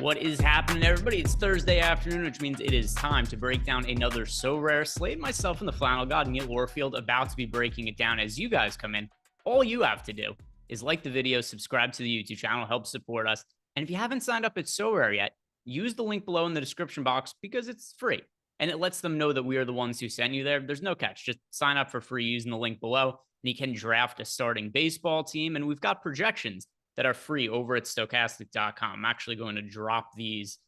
What is happening, everybody? It's Thursday afternoon, which means it is time to break down another So Rare slate. Myself and the Flannel God, Neil Orfield, about to be breaking it down as you guys come in. All you have to do is like the video, subscribe to the YouTube channel, help support us. And if you haven't signed up at So Rare yet, use the link below in the description box because it's free. And it lets them know that we are the ones who sent you there. There's no catch. Just sign up for free using the link below. And you can draft a starting baseball team. And we've got projections that are free over at stokastic.com. I'm actually going to drop these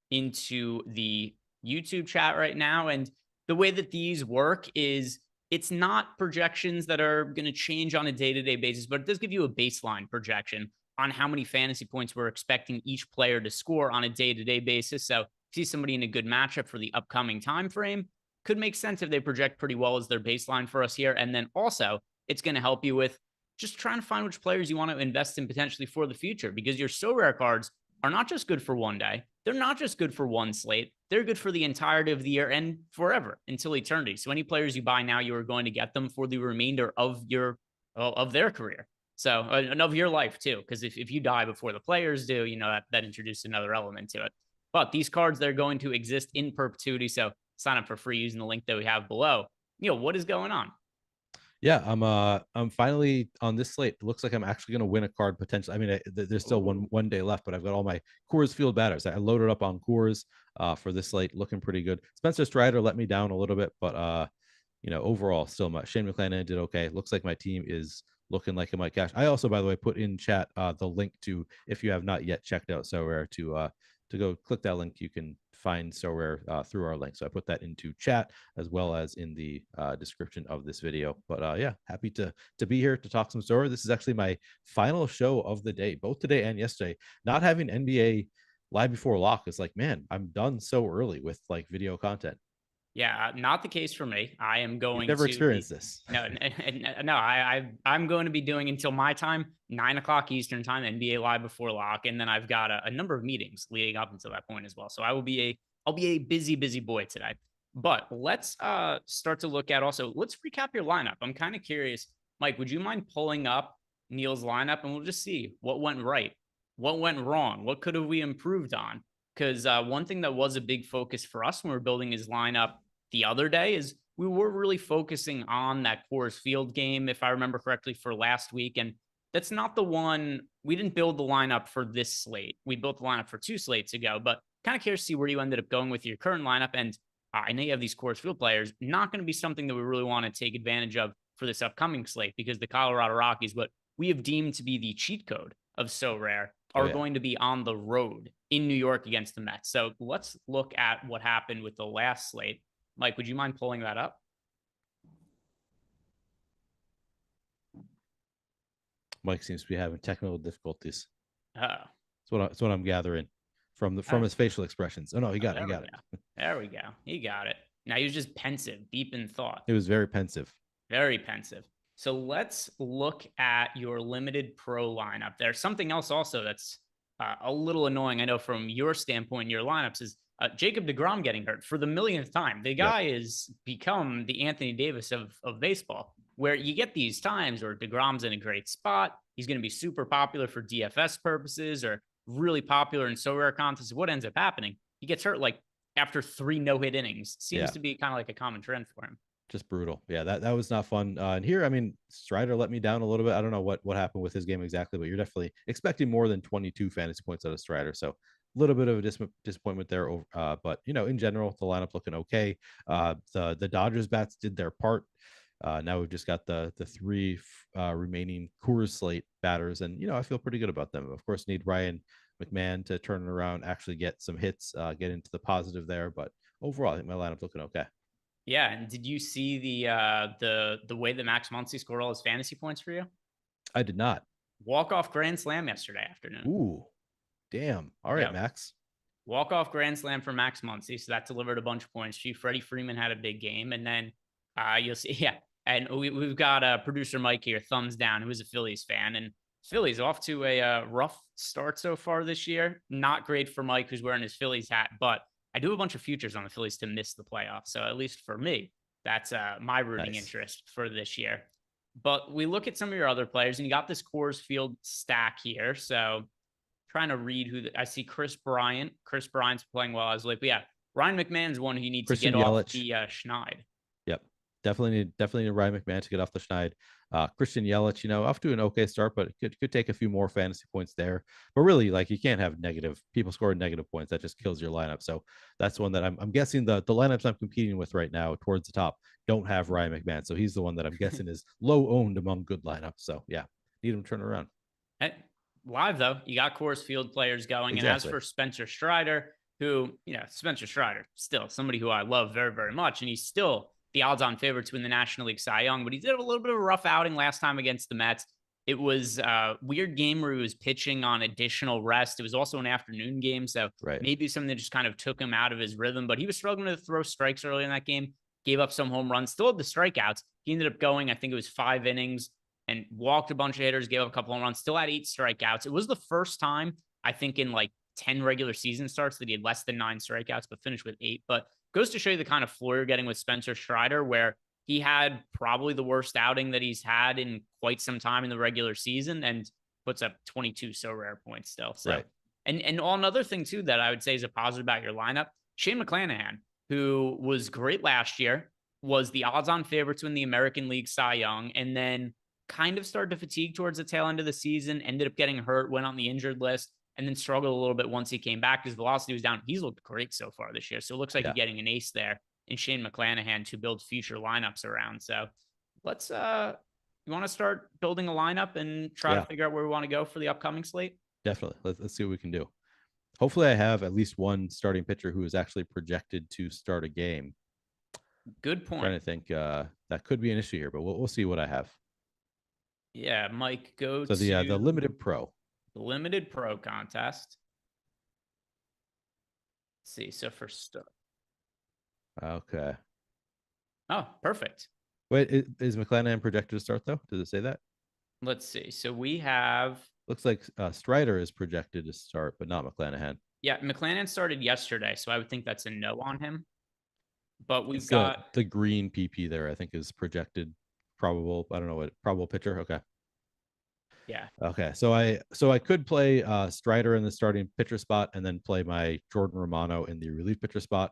into the YouTube chat right now. And the way that these work is it's not projections that are going to change on a day-to-day basis, but it does give you a baseline projection on how many fantasy points we're expecting each player to score on a day-to-day basis. So see somebody in a good matchup for the upcoming time frame, could make sense if they project pretty well as their baseline for us here. And then also it's going to help you with just trying to find which players you want to invest in potentially for the future, because your So Rare cards are not just good for one day. They're not just good for one slate. They're good for the entirety of the year and forever until eternity. So any players you buy now, you are going to get them for the remainder of their career. So and of your life too, because if you die before the players do, you know, that introduces another element to it. But these cards, they're going to exist in perpetuity. So sign up for free using the link that we have below. Neil, what is going on? Yeah, I'm finally on this slate. It looks like I'm actually going to win a card potentially. I mean, there's still one day left, but I've got all my Coors Field batters. I loaded up on Coors for this slate, looking pretty good. Spencer Strider let me down a little bit, but overall, still my Shane McClanahan did okay. Looks like my team is looking like it might cash. I also, by the way, put in chat the link to, if you have not yet checked out So Rare, to go click that link. You can find So Rare through our link. So I put that into chat as well as in the description of this video. But yeah, happy to be here to talk some So Rare. This is actually my final show of the day, both today and yesterday. Not having NBA live before lock is like, man, I'm done so early with like video content. Yeah, not the case for me. I am going You've never to experienced be this. no. I'm going to be doing until my time, 9 o'clock Eastern time, NBA live before lock, and then I've got a number of meetings leading up until that point as well. So I'll be a busy boy today. But let's start to look at also. Let's recap your lineup. I'm kind of curious, Mike. Would you mind pulling up Neil's lineup and we'll just see what went right, what went wrong, what could have we improved on? Because one thing that was a big focus for us when we were building his lineup the other day is we were really focusing on that Coors Field game, if I remember correctly, for last week. And that's not the one. We didn't build the lineup for this slate. We built the lineup for 2 slates ago, but kind of curious to see where you ended up going with your current lineup. And I know you have these Coors Field players, not going to be something that we really want to take advantage of for this upcoming slate, because the Colorado Rockies, what we have deemed to be the cheat code of So Rare, are going to be on the road in New York against the Mets. So let's look at what happened with the last slate. Mike, would you mind pulling that up? Mike seems to be having technical difficulties. That's what I'm gathering from his facial expressions. Oh no, he got it. There we go. He got it. Now he was just pensive, deep in thought. It was very pensive. Very pensive. So let's look at your limited pro lineup. There's something else also that's a little annoying, I know, from your standpoint in your lineups, is Jacob deGrom getting hurt for the millionth time. The guy has become the Anthony Davis of baseball, where you get these times where deGrom's in a great spot. He's going to be super popular for DFS purposes or really popular in So Rare contests. What ends up happening? He gets hurt like after 3 no-hit innings. Seems to be kind of like a common trend for him. Just brutal. Yeah, that was not fun. And here, I mean, Strider let me down a little bit. I don't know what happened with his game exactly, but you're definitely expecting more than 22 fantasy points out of Strider. So a little bit of a disappointment there. But, in general, the lineup looking okay. The Dodgers bats did their part. Now we've just got the 3 remaining Coors slate batters. And, I feel pretty good about them. Of course, need Ryan McMahon to turn it around, actually get some hits, get into the positive there. But overall, I think my lineup's looking okay. Yeah, and did you see the way that Max Muncy scored all his fantasy points for you? I did not. Walk-off grand slam yesterday afternoon. Ooh, damn. All right, Max. Walk-off grand slam for Max Muncy, so that delivered a bunch of points. Freddie Freeman had a big game, and then you'll see, and we've got producer Mike here, thumbs down, who is a Phillies fan, and Phillies off to a rough start so far this year. Not great for Mike, who's wearing his Phillies hat, but I do a bunch of futures on the Phillies to miss the playoffs. So at least for me, that's my rooting interest for this year. But we look at some of your other players, and you got this Coors Field stack here. So trying to read I see Chris Bryant. Chris Bryant's playing well as late. But yeah, Ryan McMahon's one who you need to Christian get off Yelich. the Schneid. Yep. Definitely need Ryan McMahon to get off the schneid. Christian Yelich, off to an okay start, but it could take a few more fantasy points there. But really, like, you can't have negative people scoring negative points. That just kills your lineup. So that's one that I'm guessing the lineups I'm competing with right now towards the top don't have Ryan McMahon. So he's the one that I'm guessing is low owned among good lineups. So yeah, need him to turn around. Hey, live though, you got Coors Field players going. And as Exactly. for Spencer Strider, who, Spencer Strider, still somebody who I love very, very much. And he's still the odds-on favorite to win the National League Cy Young, but he did have a little bit of a rough outing last time against the Mets. It was a weird game where he was pitching on additional rest. It was also an afternoon game, so Right. maybe something that just kind of took him out of his rhythm, but he was struggling to throw strikes early in that game, gave up some home runs, still had the strikeouts. He ended up going, I think it was 5 innings, and walked a bunch of hitters, gave up a couple home runs, still had 8 strikeouts. It was the first time, I think, in like 10 regular season starts that he had less than 9 strikeouts, but finished with 8. But goes to show you the kind of floor you're getting with Spencer Strider, where he had probably the worst outing that he's had in quite some time in the regular season and puts up 22 Sorare points still. So, right. And another thing too that I would say is a positive about your lineup, Shane McClanahan, who was great last year, was the odds-on favorite to win the American League Cy Young, and then kind of started to fatigue towards the tail end of the season, ended up getting hurt, went on the injured list, and then struggled a little bit once he came back. His velocity was down. He's looked great so far this year. So it looks like you're getting an ace there in Shane McClanahan to build future lineups around. So let's you want to start building a lineup and try to figure out where we want to go for the upcoming slate? Definitely. Let's see what we can do. Hopefully I have at least one starting pitcher who is actually projected to start a game. Good point. I'm trying to think that could be an issue here, but we'll see what I have. Yeah, Mike, go to the limited pro. The limited pro contest. Let's see. So for start. Okay. Oh, perfect. Wait, is McClanahan projected to start though? Does it say that? Let's see. So we have. Looks like Strider is projected to start, but not McClanahan. Yeah, McClanahan started yesterday, so I would think that's a no on him. But we've got the green PP there. I think is projected probable. I don't know what probable pitcher. Okay. Yeah. Okay. So I could play Strider in the starting pitcher spot and then play my Jordan Romano in the relief pitcher spot.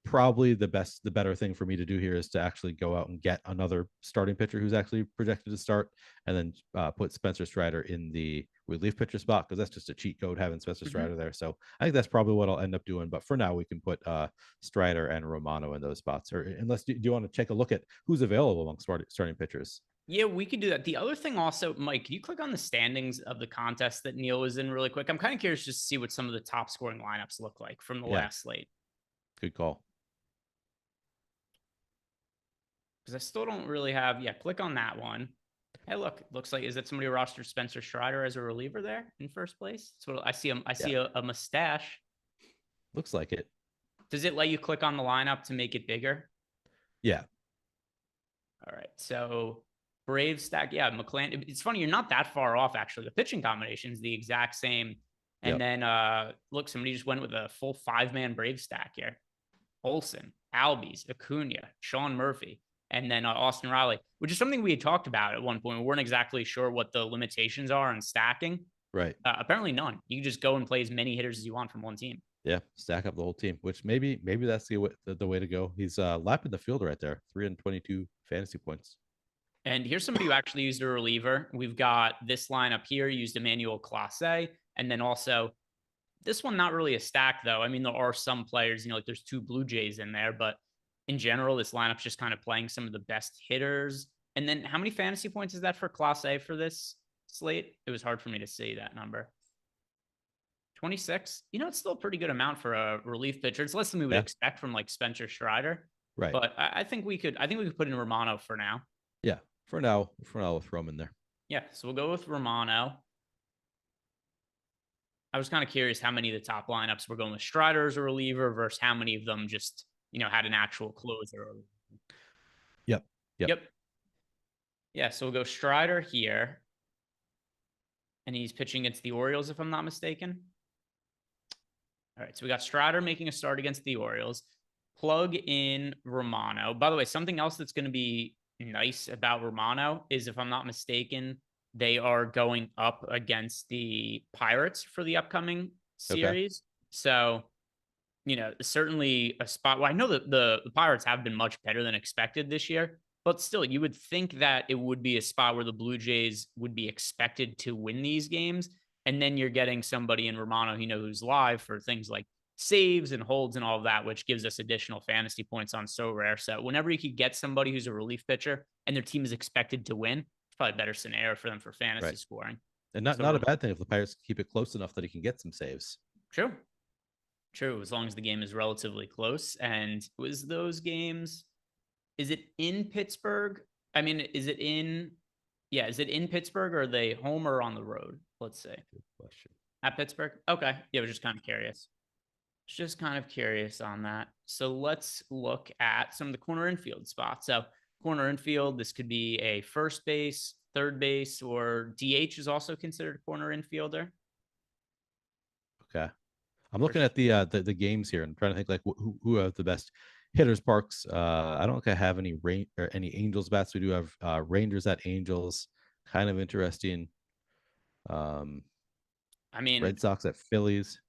Probably the better thing for me to do here is to actually go out and get another starting pitcher who's actually projected to start, and then put Spencer Strider in the relief pitcher spot, because that's just a cheat code having Spencer Strider there. So I think that's probably what I'll end up doing. But for now, we can put Strider and Romano in those spots. Or unless do you want to take a look at who's available among starting pitchers? Yeah, we could do that. The other thing also, Mike, can you click on the standings of the contest that Neil was in really quick? I'm kind of curious just to see what some of the top scoring lineups look like from the last slate. Good call. Because I still don't really have, click on that one. Hey, look, it looks like, is that somebody who rostered Spencer Strider as a reliever there in first place? So I see a mustache. Looks like it. Does it let you click on the lineup to make it bigger? Yeah. All right. So Brave stack. Yeah, McClanahan. It's funny, you're not that far off, actually. The pitching combination is the exact same. And then look, somebody just went with a full 5-man Brave stack here. Olsen, Albies, Acuna, Sean Murphy, and then Austin Riley, which is something we had talked about at one point. We weren't exactly sure what the limitations are on stacking. Right. Apparently none. You can just go and play as many hitters as you want from one team. Yeah, stack up the whole team, which maybe that's the way to go. He's lapping the field right there, 322 fantasy points. And here's somebody who actually used a reliever. We've got this lineup here, used Emmanuel Clase, and then also this one, not really a stack, though. I mean, there are some players, like there's 2 Blue Jays in there, but in general, this lineup's just kind of playing some of the best hitters. And then how many fantasy points is that for Clase for this slate? It was hard for me to see that number. 26. It's still a pretty good amount for a relief pitcher. It's less than we would expect from like Spencer Strider. Right. But I think we could put in Romano for now. Yeah. For now, we'll throw him in there. Yeah. So we'll go with Romano. I was kind of curious how many of the top lineups were going with Strider as a reliever versus how many of them just, had an actual closer. Yep. Yeah. So we'll go Strider here. And he's pitching against the Orioles, if I'm not mistaken. All right, so we got Strider making a start against the Orioles. Plug in Romano. By the way, something else that's going to be nice about Romano is, if I'm not mistaken, They are going up against the Pirates for the upcoming Okay. series. So, certainly a spot. Well, I know that the Pirates have been much better than expected this year, but still, you would think that it would be a spot where the Blue Jays would be expected to win these games. And then you're getting somebody in Romano, who's live for things like saves and holds and all of that, which gives us additional fantasy points on So Rare. So whenever you could get somebody who's a relief pitcher and their team is expected to win, it's probably a better scenario for them for fantasy Right. scoring. And not So not a bad thing if the Pirates keep it close enough that he can get some saves. true. True, as long as the game is relatively close. And was those games, is it in Pittsburgh? I mean, is it in Pittsburgh or are they home or on the road? Let's say Good question. at Pittsburgh. Okay. Yeah, I was just kind of curious. Just kind of curious on that. So let's look at some of the corner infield spots. So corner infield, this could be a first base, third base, or DH is also considered a corner infielder. Okay. I'm looking at the games here and trying to think like who have the best hitters parks. I don't think I have any rain or any Angels bats. We do have Rangers at Angels, kind of interesting. Um, I mean, Red Sox at Phillies.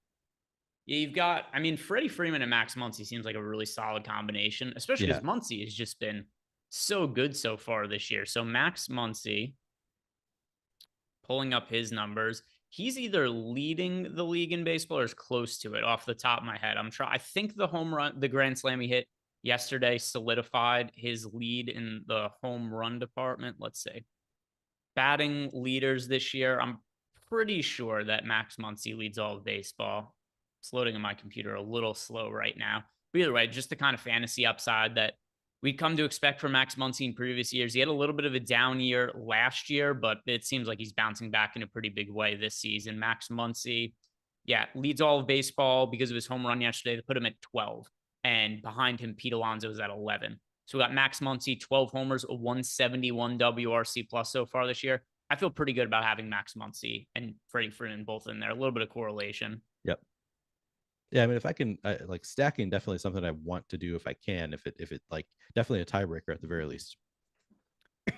yeah, you've got, Freddie Freeman and Max Muncy seems like a really solid combination, especially Yeah. because Muncy has just been so good so far this year. So Max Muncy, pulling up his numbers, he's either leading the league in baseball or is close to it off the top of my head. I think the home run, the grand slam he hit yesterday solidified his lead in the home run department. Let's see. Batting leaders this year, I'm pretty sure that Max Muncy leads all of baseball. It's loading on my computer a little slow right now. But either way, just the kind of fantasy upside that we'd come to expect from Max Muncy in previous years. He had a little bit of a down year last year, but it seems like he's bouncing back in a pretty big way this season. Max Muncy, yeah, leads all of baseball because of his home run yesterday. They put him at 12. And behind him, Pete Alonso is at 11. So we got Max Muncy, 12 homers, a 171 WRC plus so far this year. I feel pretty good about having Max Muncy and Freddie Freeman both in there. A little bit of correlation. Yep. Yeah, I mean, if I can, like stacking, definitely something I want to do if I can. If it like definitely a tiebreaker at the very least.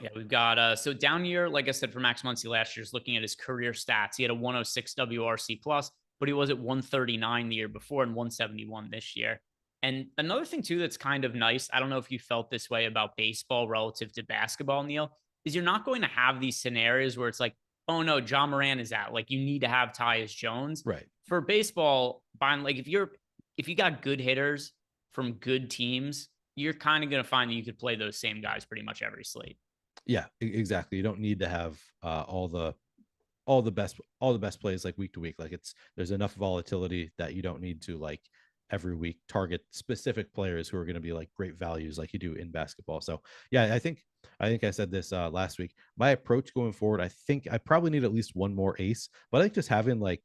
Yeah, we've got so down year, like I said, for Max Muncy last year, is looking at his career stats. He had a 106 WRC plus, but he was at 139 the year before and 171 this year. And another thing too that's kind of nice, I don't know if you felt this way about baseball relative to basketball, Neil, is you're not going to have these scenarios where it's like, oh no, John Moran is out. Like you need to have Tyus Jones. Right. For baseball, like if you got good hitters from good teams, you're kind of going to find that you could play those same guys pretty much every slate. Yeah, exactly. You don't need to have all the best plays like week to week. Like there's enough volatility that you don't need to like every week target specific players who are going to be like great values like you do in basketball. So yeah, I think I said this last week. My approach going forward, I think I probably need at least one more ace, but I think just having like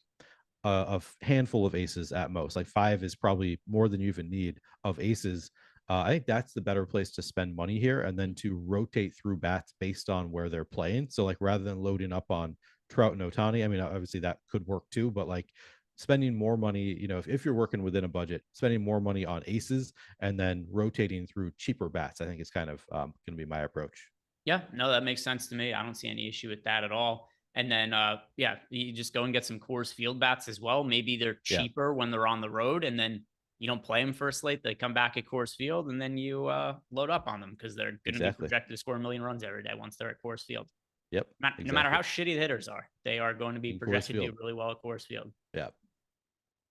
a handful of aces at most, like 5 is probably more than you even need of aces. I think that's the better place to spend money here, and then to rotate through bats based on where they're playing. So like rather than loading up on Trout and Otani, I mean obviously that could work too, but like spending more money, if you're working within a budget, spending more money on aces and then rotating through cheaper bats, I think is kind of going to be my approach. Yeah, no, that makes sense to me. I don't see any issue with that at all. And then, yeah, you just go and get some Coors Field bats as well. Maybe they're Yeah, cheaper when they're on the road, and then you don't play them for a slate. They come back at Coors Field, and then you load up on them because they're going to be exactly. projected to score a million runs every day once they're at Coors Field. Yep, No matter exactly. how shitty the hitters are, they are going to be In Coors projected to Field. do really well at Coors Field. Yeah.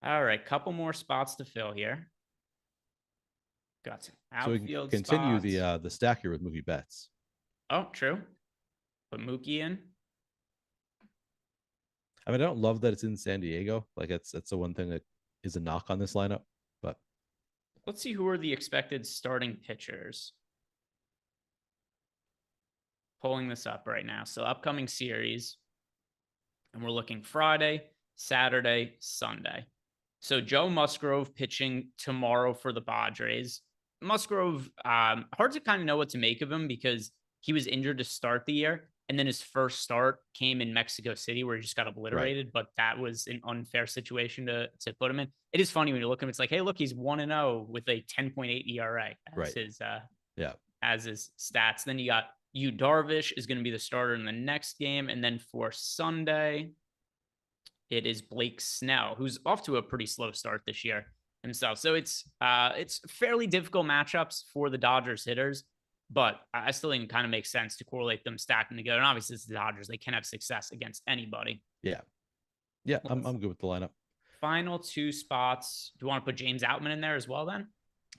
All right, couple more spots to fill here. Got some So we can outfield continue spots. the stack here with movie bets. Oh, true. Put Mookie in. I mean, I don't love that it's in San Diego. Like that's the one thing that is a knock on this lineup. But Let's see who are the expected starting pitchers. Pulling this up right now. So upcoming series, and we're looking Friday, Saturday, Sunday. So Joe Musgrove pitching tomorrow for the Padres. Musgrove, hard to kind of know what to make of him because he was injured to start the year. And then his first start came in Mexico City where he just got obliterated. right, But that was an unfair situation to put him in. It is funny when you look at him, it's like, hey, look, he's 1-0 with a 10.8 ERA right, yeah, as his stats. Then you got Yu Darvish is going to be the starter in the next game. And then for Sunday, it is Blake Snell, who's off to a pretty slow start this year himself. So it's fairly difficult matchups for the Dodgers hitters, but I still think it kind of makes sense to correlate them stacking together. And obviously, it's the Dodgers; they can have success against anybody. Yeah. Yeah, I'm good with the lineup. Final two spots. Do you want to put James Outman in there as well? Then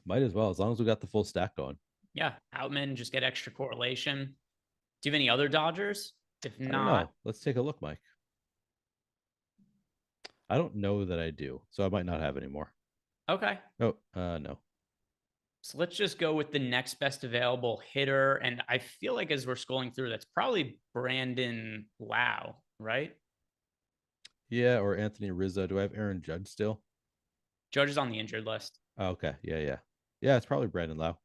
might as well, as long as we got the full stack going. Yeah, Outman, just get extra correlation. Do you have any other Dodgers? If I don't not, know. Let's take a look, Mike. I don't know that I do, so I might not have any more. Okay. Oh, no. So let's just go with the next best available hitter. And I feel like as we're scrolling through, that's probably Brandon Lau, right? Yeah, or Anthony Rizzo. Do I have Aaron Judge still? Judge is on the injured list. Oh, okay. Yeah. Yeah, it's probably Brandon Lau.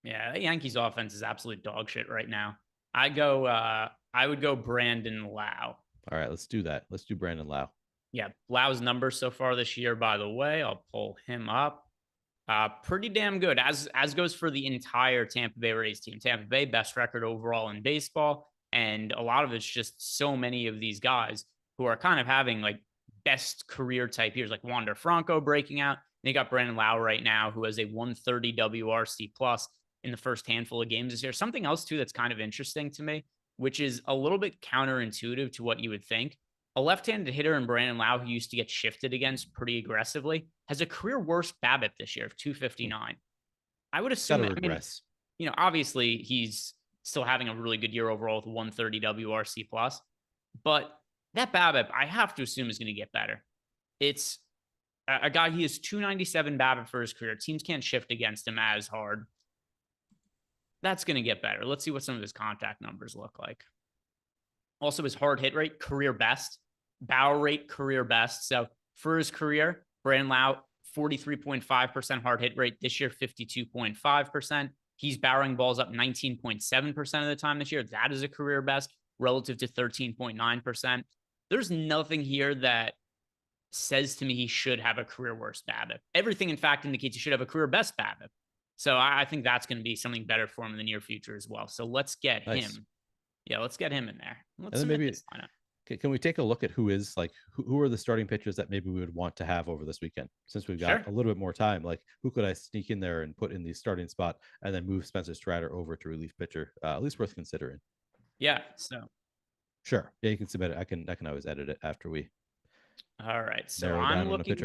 Yeah, the Yankees offense is absolute dog shit right now. I would go Brandon Lau. All right, let's do that. Let's do Brandon Lau. Yeah, Lau's numbers so far this year, by the way, I'll pull him up. Pretty damn good, as goes for the entire Tampa Bay Rays team. Tampa Bay, best record overall in baseball. And a lot of it's just so many of these guys who are kind of having like best career type years, like Wander Franco breaking out. And you got Brandon Lau right now, who has a 130 WRC plus in the first handful of games this year. Something else, too, that's kind of interesting to me, which is a little bit counterintuitive to what you would think. A left-handed hitter in Brandon Lau, who used to get shifted against pretty aggressively, has a career worst BABIP this year of 259. I would assume, obviously he's still having a really good year overall with 130 WRC plus, but that BABIP, I have to assume, is going to get better. It's a guy, he has 297 BABIP for his career. Teams can't shift against him as hard. That's going to get better. Let's see what some of his contact numbers look like. Also, his hard hit rate, career best. Barrel rate, career best. So for his career, Brandon Lau, 43.5% hard hit rate. This year, 52.5%. He's barreling balls up 19.7% of the time this year. That is a career best relative to 13.9%. There's nothing here that says to me he should have a career worst BABIP. Everything, in fact, indicates he should have a career best BABIP. So I think that's going to be something better for him in the near future as well. So let's get him. Yeah, let's get him in there. Let's and then maybe can we take a look at who are the starting pitchers that maybe we would want to have over this weekend, since we've got a little bit more time? Like, who could I sneak in there and put in the starting spot and then move Spencer Strider over to relief pitcher? At least worth considering. Yeah. So sure. Yeah, you can submit it. I can always edit it after we. All right. So I'm looking.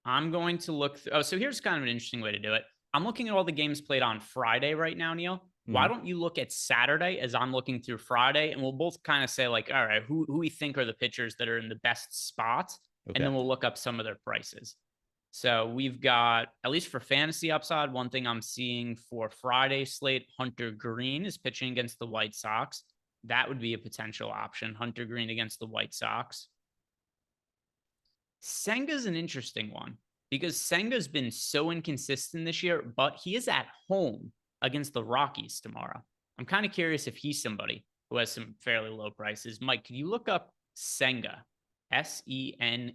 I'm going to look. So here's kind of an interesting way to do it. I'm looking at all the games played on Friday right now, Neil. Why don't you look at Saturday as I'm looking through Friday, and we'll both kind of say, like, all right, who we think are the pitchers that are in the best spots, and then we'll look up some of their prices. So we've got, at least for fantasy upside, one thing I'm seeing for Friday slate, Hunter Green is pitching against the White Sox. That would be a potential option, Hunter Green against the White Sox. Senga's an interesting one, because Senga's been so inconsistent this year, but he is at home against the Rockies tomorrow. I'm kind of curious if he's somebody who has some fairly low prices. Mike, can you look up Senga? Senga.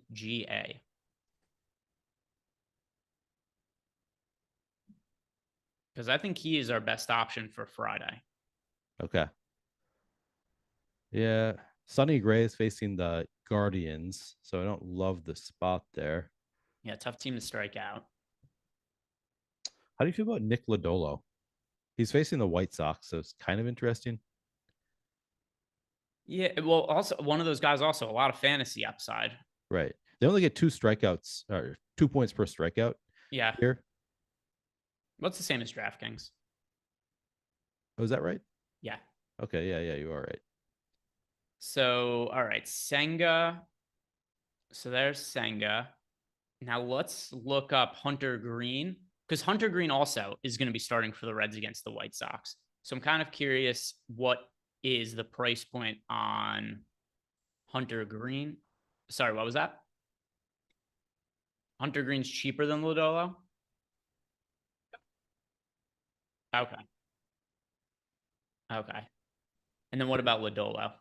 Because I think he is our best option for Friday. Okay. Yeah. Sonny Gray is facing the Guardians, so I don't love the spot there. Yeah, tough team to strike out. How do you feel about Nick Lodolo? He's facing the White Sox, so it's kind of interesting. Yeah, well, also one of those guys, also a lot of fantasy upside. Right. They only get 2 strikeouts, or 2 points per strikeout. Yeah. Here. What's the same as DraftKings? Oh, is that right? Yeah. Okay. Yeah, you are right. So, all right, Senga. So there's Senga. Now let's look up Hunter Green, because Hunter Green also is going to be starting for the Reds against the White Sox. So I'm kind of curious, what is the price point on Hunter Green? Sorry, what was that? Hunter Green's cheaper than Lodolo? Okay. And then what about Lodolo?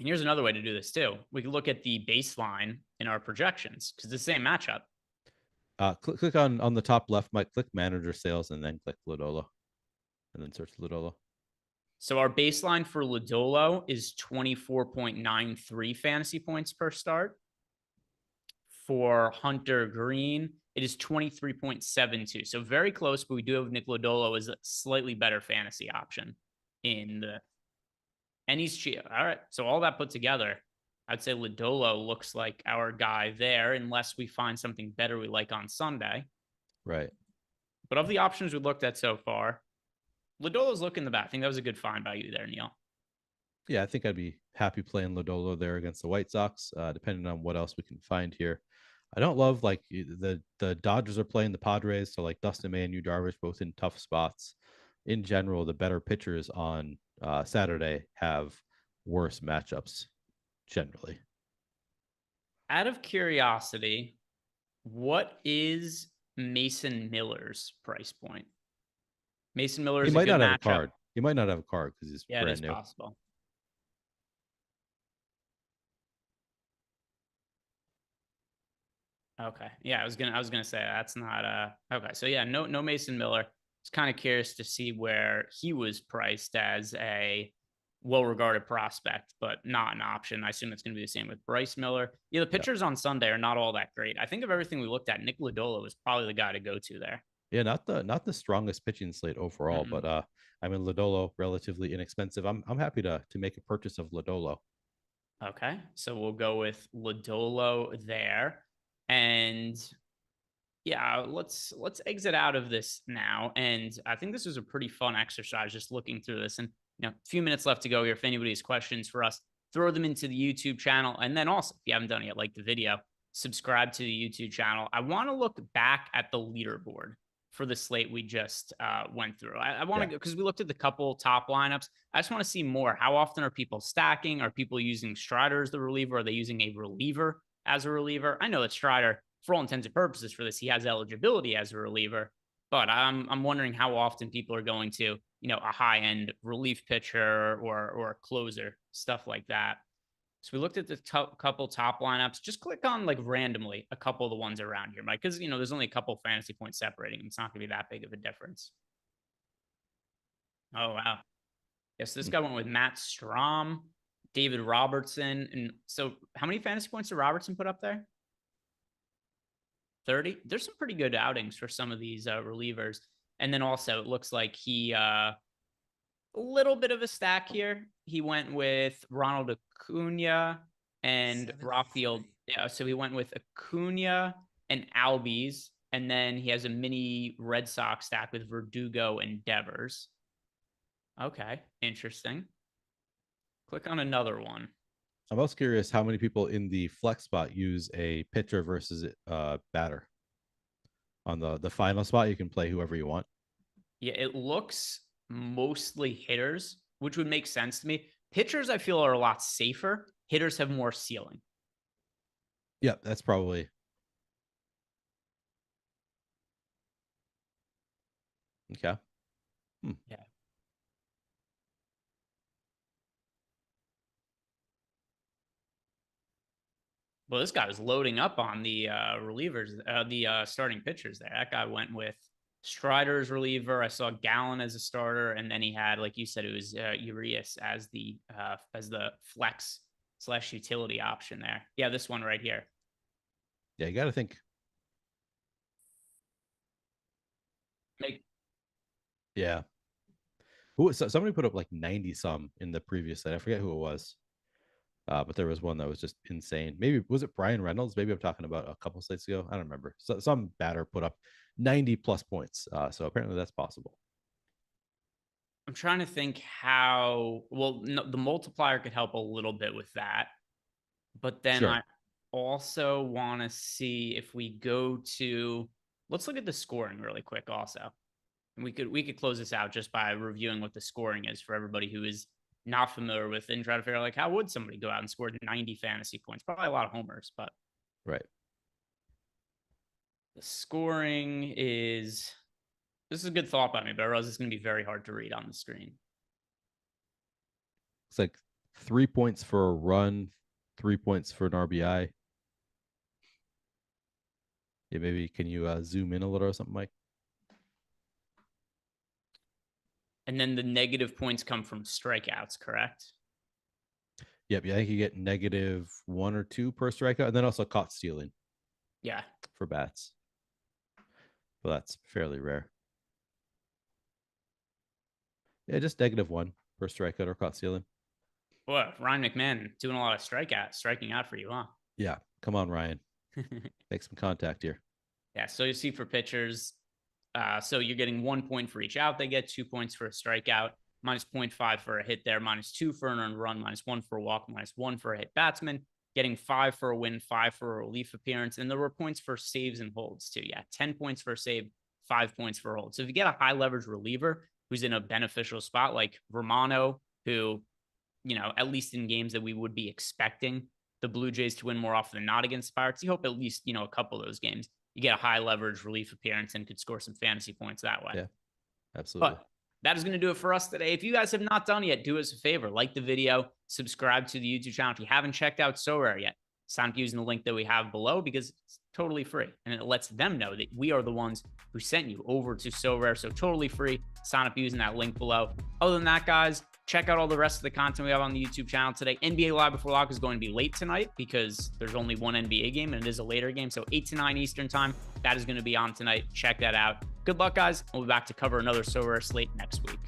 And here's another way to do this too. We can look at the baseline in our projections, because it's the same matchup. Click on the top left, Mike. Click manager sales and then click Lodolo, and then search Lodolo. So our baseline for Lodolo is 24.93 fantasy points per start. For Hunter Green, it is 23.72. So very close, but we do have Nick Lodolo as a slightly better fantasy option in the, and he's cheap. All right. So all that put together, I'd say Lodolo looks like our guy there, unless we find something better we like on Sunday. Right. But of the options we looked at so far, Lodolo's looking the best. I think that was a good find by you there, Neil. Yeah, I think I'd be happy playing Lodolo there against the White Sox, depending on what else we can find here. I don't love like the Dodgers are playing the Padres, so like Dustin May and Yu Darvish both in tough spots. In general, the better pitchers on Saturday have worse matchups generally. Out of curiosity, what is Mason Miller's price point? Mason Miller He is a might good not have a matchup. card. He might not have a card because he's Yeah, it brand is new. possible. Okay. Yeah, I was gonna say that's not okay. So yeah, no Mason Miller. I was kind of curious to see where he was priced as a well-regarded prospect, but not an option. I assume it's gonna be the same with Bryce Miller. Yeah, the Yeah. pitchers on Sunday are not all that great. I think of everything we looked at, Nick Lodolo is probably the guy to go to there. Yeah, not the strongest pitching slate overall, Mm-mm. but I mean Lodolo relatively inexpensive. I'm happy to make a purchase of Lodolo. Okay, so we'll go with Lodolo there, and yeah, let's exit out of this now. And I think this was a pretty fun exercise just looking through this. And a few minutes left to go here. If anybody has questions for us, throw them into the YouTube channel. And then also, if you haven't done it yet, like the video, subscribe to the YouTube channel. I want to look back at the leaderboard for the slate we just went through. I want to Yeah. go because we looked at the couple top lineups. I just want to see more. How often are people stacking? Are people using Strider as the reliever? Are they using a reliever as a reliever? I know that Strider, for all intents and purposes for this, he has eligibility as a reliever, but I'm wondering how often people are going to, a high end relief pitcher or a closer, stuff like that. So we looked at the couple top lineups. Just click on like randomly a couple of the ones around here, Mike, because there's only a couple fantasy points separating them. It's not going to be that big of a difference. Oh wow. Yes, this guy went with Matt Strom, David Robertson, and so how many fantasy points did Robertson put up there? 30. There's some pretty good outings for some of these relievers. And then also it looks like he a little bit of a stack here. He went with Ronald Acuna and Rafael. Yeah, so he went with Acuna and Albies, and then he has a mini Red Sox stack with Verdugo and Devers. Okay, interesting. Click on another one. I'm also curious how many people in the flex spot use a pitcher versus batter. On the final spot, you can play whoever you want. Yeah, it looks mostly hitters, which would make sense to me. Pitchers, I feel, are a lot safer. Hitters have more ceiling. Yeah, that's probably okay. Yeah. Well, this guy was loading up on the relievers, the starting pitchers there. That guy went with Strider's reliever. I saw Gallen as a starter, and then he had, like you said, it was Urias as the flex / utility option there. Yeah, this one right here. Yeah, you got to think. Make Yeah, who was somebody put up like 90 some in the previous set. I forget who it was. But there was one that was just insane. Maybe was it Brian Reynolds? Maybe I'm talking about a couple slates ago. I don't remember. So, some batter put up 90 plus points. So apparently that's possible. I'm trying to think how well no, the multiplier could help a little bit with that. But then Sure. I also want to see if we go to, let's look at the scoring really quick also. And we could close this out just by reviewing what the scoring is for everybody who is not familiar with and try to figure out like how would somebody go out and score 90 fantasy points? Probably a lot of homers, but Right. the scoring is, this is a good thought by me, but I realize it's going to be very hard to read on the screen. It's like 3 points for a run, 3 points for an RBI. Yeah, maybe can you zoom in a little or something, Mike? And then the negative points come from strikeouts, correct? Yep. Yeah, I think you get -1 or 2 per strikeout, and then also caught stealing Yeah. for bats. Well, that's fairly rare. Yeah, just -1 per strikeout or caught stealing. Boy, Ryan McMahon doing a lot of striking out for you, huh? Yeah. Come on, Ryan. Make some contact here. Yeah. So you see for pitchers, so you're getting 1 point for each out. They get 2 points for a strikeout, -0.5 for a hit there, -2 for an earned run, -1 for a walk, -1 for a hit batsman, getting 5 for a win, 5 for a relief appearance. And there were points for saves and holds too. Yeah. 10 points for a save, 5 points for a hold. So if you get a high leverage reliever who's in a beneficial spot like Romano, who, at least in games that we would be expecting the Blue Jays to win more often than not against the Pirates, you hope at least, a couple of those games you get a high leverage relief appearance and could score some fantasy points that way. Yeah, absolutely. But that is going to do it for us today. If you guys have not done yet, do us a favor, like the video, subscribe to the YouTube channel. If you haven't checked out Sorare yet, sign up using the link that we have below because it's totally free. And it lets them know that we are the ones who sent you over to Sorare. So totally free. Sign up using that link below. Other than that, guys, check out all the rest of the content we have on the YouTube channel today. NBA Live Before Lock is going to be late tonight because there's only one NBA game and it is a later game. So 8 to 9 Eastern time. That is going to be on tonight. Check that out. Good luck, guys. We'll be back to cover another Sorare slate next week.